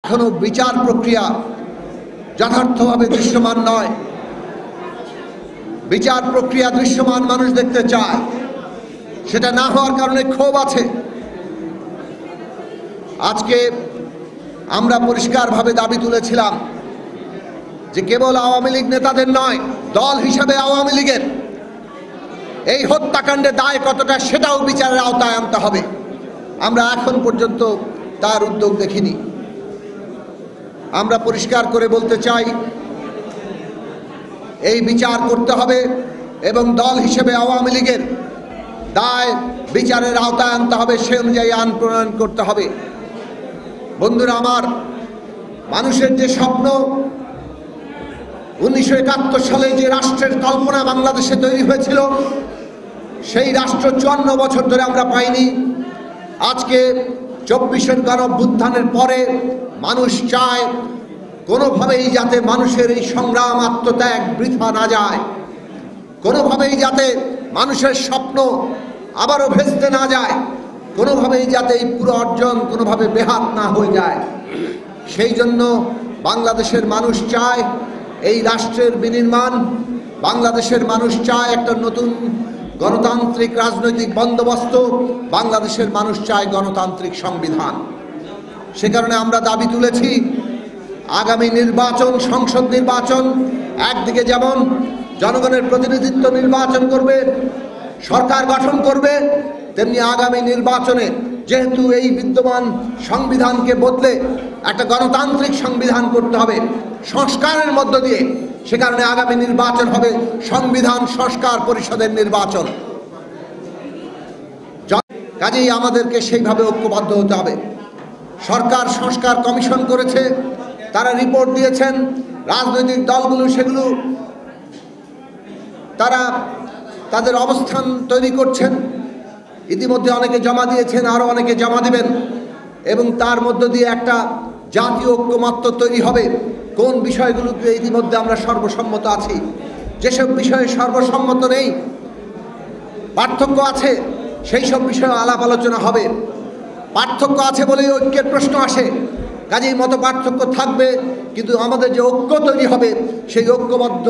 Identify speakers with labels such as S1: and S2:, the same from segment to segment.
S1: এখনো বিচার প্রক্রিয়া যথার্থভাবে দৃশ্যমান নয়। বিচার প্রক্রিয়া দৃশ্যমান মানুষ দেখতে চায়, সেটা না হওয়ার কারণে ক্ষোভ আছে। আজকে আমরা পরিষ্কারভাবে দাবি তুলেছিলাম যে কেবল আওয়ামী লীগ নেতাদের নয়, দল হিসাবে আওয়ামী লীগের এই হত্যাকাণ্ডে দায় কতটা সেটাও বিচারের আওতায় আনতে হবে। আমরা এখন পর্যন্ত তার উদ্যোগ দেখিনি। আমরা পরিষ্কার করে বলতে চাই, এই বিচার করতে হবে এবং দল হিসেবে আওয়ামী লীগের দায় বিচারের আওতায় আনতে হবে, সে অনুযায়ী আইন প্রণয়ন করতে হবে। বন্ধুরা আমার, মানুষের যে স্বপ্ন 1971 সালে যে রাষ্ট্রের কল্পনা বাংলাদেশে তৈরি হয়েছিল, সেই রাষ্ট্র 54 বছর ধরে আমরা পাইনি। আজকে 24-এর গণঅভ্যুত্থানের পরে মানুষ চায় কোনোভাবেই যাতে মানুষের এই সংগ্রাম আত্মত্যাগ বৃথা না যায়, কোনোভাবেই যাতে মানুষের স্বপ্ন আবারও ভেস্তে না যায়, কোনোভাবেই যাতে এই পুরো অর্জন কোনোভাবে বেহাত না হয়ে যায়। সেই জন্য বাংলাদেশের মানুষ চায় এই রাষ্ট্রের বিনির্মাণ, বাংলাদেশের মানুষ চায় একটা নতুন গণতান্ত্রিক রাজনৈতিক বন্দোবস্ত, বাংলাদেশের মানুষ চায় গণতান্ত্রিক সংবিধান। সে কারণে আমরা দাবি তুলেছি, আগামী নির্বাচন, সংসদ নির্বাচন একদিকে যেমন জনগণের প্রতিনিধিত্ব নির্বাচন করবে, সরকার গঠন করবে, তেমনি আগামী নির্বাচনে যেহেতু এই বিদ্যমান সংবিধানকে বদলে একটা গণতান্ত্রিক সংবিধান করতে হবে সংস্কারের মধ্য দিয়ে, সে কারণে আগামী নির্বাচন হবে সংবিধান সংস্কার পরিষদের নির্বাচন। কাজেই আমাদেরকে সেইভাবে ঐক্যবদ্ধ হতে হবে। সরকার সংস্কার কমিশন করেছে, তারা রিপোর্ট দিয়েছেন, রাজনৈতিক দলগুলো সেগুলো তারা তাদের অবস্থান তৈরি করছেন। ইতিমধ্যে অনেকে জমা দিয়েছেন, আরও অনেকে জমা দিবেন, এবং তার মধ্য দিয়ে একটা জাতীয় ঐক্যমত্য তৈরি হবে। কোন বিষয়গুলোকে ইতিমধ্যে আমরা সর্বসম্মত আছি, যেসব বিষয়ে সর্বসম্মত নেই, পার্থক্য আছে, সেই সব বিষয়ে আলাপ আলোচনা হবে। পার্থক্য আছে বলেই ঐক্যের প্রশ্ন আসে, কাজেই মত পার্থক্য থাকবে, কিন্তু আমাদের যে ঐক্য তৈরি হবে সেই ঐক্যবদ্ধ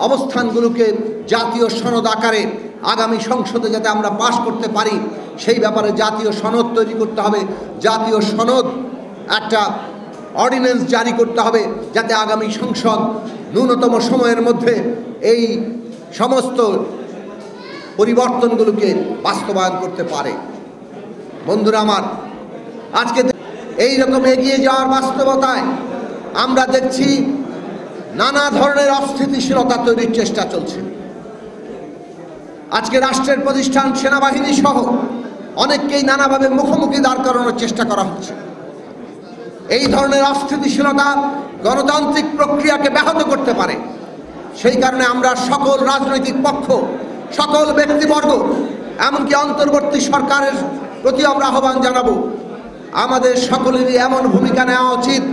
S1: অবস্থানগুলোকে জাতীয় সনদ আকারে আগামী সংসদে যাতে আমরা পাশ করতে পারি, সেই ব্যাপারে জাতীয় সনদ তৈরি করতে হবে। জাতীয় সনদ একটা অর্ডিন্যান্স জারি করতে হবে, যাতে আগামী সংসদ ন্যূনতম সময়ের মধ্যে এই সমস্ত পরিবর্তনগুলোকে বাস্তবায়ন করতে পারে। বন্ধুরা আমার, আজকে এই রকম এগিয়ে যাওয়ার বাস্তবতায় আমরা দেখছি নানা ধরনের অস্থিতিশীলতা তৈরির চেষ্টা চলছে। আজকে রাষ্ট্রের প্রতিষ্ঠান সেনাবাহিনী সহ অনেককেই নানাভাবে মুখোমুখি দাঁড় করানোর চেষ্টা করা হচ্ছে। এই ধরনের অস্থিতিশীলতা গণতান্ত্রিক প্রক্রিয়াকে ব্যাহত করতে পারে। সেই কারণে আমরা সকল রাজনৈতিক পক্ষ, সকল ব্যক্তিবর্গ, এমনকি অন্তর্বর্তী সরকারের প্রতি আমরা আহ্বান জানাবো, আমাদের সকলেরই এমন ভূমিকা নেওয়া উচিত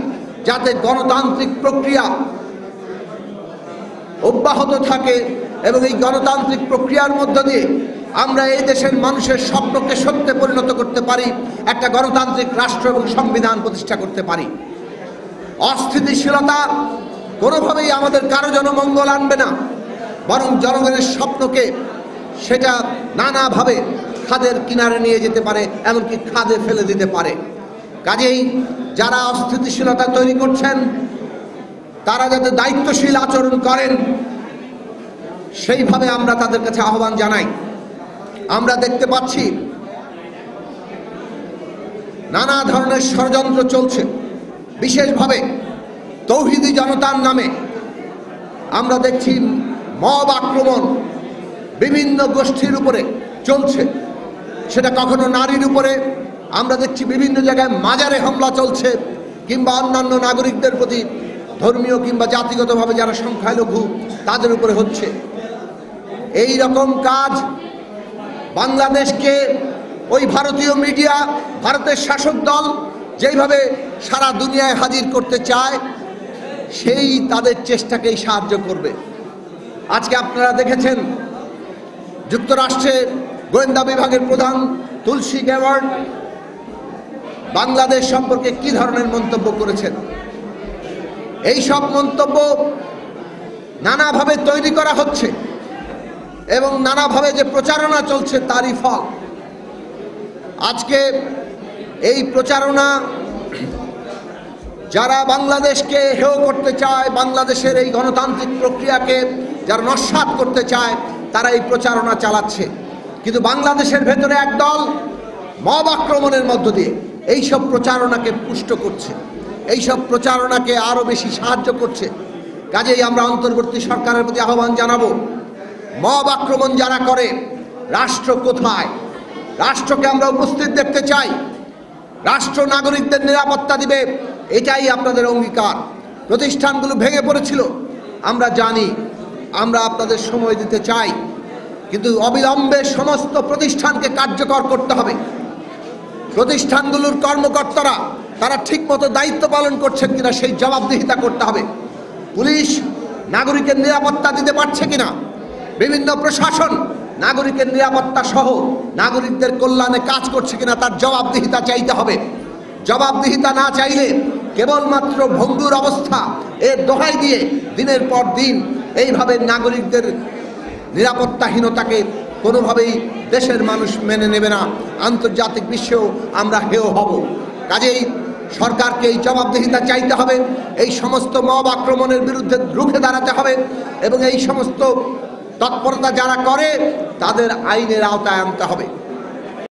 S1: যাতে গণতান্ত্রিক প্রক্রিয়া অব্যাহত থাকে এবং এই গণতান্ত্রিক প্রক্রিয়ার মধ্য দিয়ে আমরা এই দেশের মানুষের স্বপ্নকে সত্যে পরিণত করতে পারি, একটা গণতান্ত্রিক রাষ্ট্র এবং সংবিধান প্রতিষ্ঠা করতে পারি। অস্থিতিশীলতা কোনোভাবেই আমাদের কারো জন্য মঙ্গল আনবে না, বরং জনগণের স্বপ্নকে সেটা নানাভাবে খাদের কিনারে নিয়ে যেতে পারে, এমনকি খাদে ফেলে দিতে পারে। কাজেই যারা অস্থিতিশীলতা তৈরি করছেন তারা যাতে দায়িত্বশীল আচরণ করেন, সেইভাবে আমরা তাদের কাছে আহ্বান জানাই। আমরা দেখতে পাচ্ছি নানা ধরনের ষড়যন্ত্র চলছে, বিশেষভাবে তৌহিদি জনতার নামে আমরা দেখছি মব আক্রমণ বিভিন্ন গোষ্ঠীর উপরে চলছে। সেটা কখনো নারীর উপরে, আমরা দেখছি বিভিন্ন জায়গায় মাজারে হামলা চলছে, কিংবা অন্যান্য নাগরিকদের প্রতি ধর্মীয় কিংবা জাতিগতভাবে যারা সংখ্যালঘু তাদের উপরে হচ্ছে। এই রকম কাজ বাংলাদেশকে ওই ভারতীয় মিডিয়া, ভারতের শাসক দল যেইভাবে সারা দুনিয়ায় হাজির করতে চায়, সেই তাদের চেষ্টাকেই সাহায্য করবে। আজকে আপনারা দেখেছেন যুক্তরাষ্ট্রের গোয়েন্দা বিভাগের প্রধান তুলসী গ্যাবার্ড বাংলাদেশ সম্পর্কে কি ধরনের মন্তব্য করেছেন। এই সব মন্তব্য নানাভাবে তৈরি করা হচ্ছে এবং নানাভাবে যে প্রচারণা চলছে তারই ফল। আজকে এই প্রচারণা যারা বাংলাদেশকে হেয় করতে চায়, বাংলাদেশের এই গণতান্ত্রিক প্রক্রিয়াকে যারা নস্যাৎ করতে চায়, তারা এই প্রচারণা চালাচ্ছে। কিন্তু বাংলাদেশের ভেতরে একদল মব আক্রমণের মধ্য দিয়ে এইসব প্রচারণাকে পুষ্ট করছে, এইসব প্রচারণাকে আরো বেশি সাহায্য করছে। কাজেই আমরা অন্তর্বর্তী সরকারের প্রতি আহ্বান জানাবো, মব আক্রমণ যারা করে, রাষ্ট্র কোথায়? রাষ্ট্রকে আমরা উপস্থিত দেখতে চাই। রাষ্ট্র নাগরিকদের নিরাপত্তা দিবে, এটাই আপনাদের অঙ্গীকার। প্রতিষ্ঠানগুলো ভেঙে পড়েছিল, আমরা জানি, আমরা আপনাদের সময় দিতে চাই, কিন্তু অবিলম্বে সমস্ত প্রতিষ্ঠানকে কার্যকর করতে হবে। প্রতিষ্ঠানগুলোর কর্মকর্তারা তারা ঠিকমতো দায়িত্ব পালন করছেন কিনা সেই জবাবদিহিতা করতে হবে। পুলিশ নাগরিকের নিরাপত্তা দিতে পারছে কিনা, বিভিন্ন প্রশাসন নাগরিকের নিরাপত্তা সহ নাগরিকদের কল্যাণে কাজ করছে কিনা তার জবাবদিহিতা চাইতে হবে। জবাবদিহিতা না চাইলে কেবলমাত্র ভঙ্গুর অবস্থা এর দোহাই দিয়ে দিনের পর দিন এইভাবে নাগরিকদের নিরাপত্তাহীনতাকে কোনোভাবেই দেশের মানুষ মেনে নেবে না, আন্তর্জাতিক বিশ্বেও আমরা হেয় হব। কাজেই সরকারকে এই জবাবদিহিতা চাইতে হবে, এই সমস্ত মব আক্রমণের বিরুদ্ধে রুখে দাঁড়াতে হবে এবং এই সমস্ত তৎপরতা যারা করে তাদের আইনের আওতায় আনতে হবে।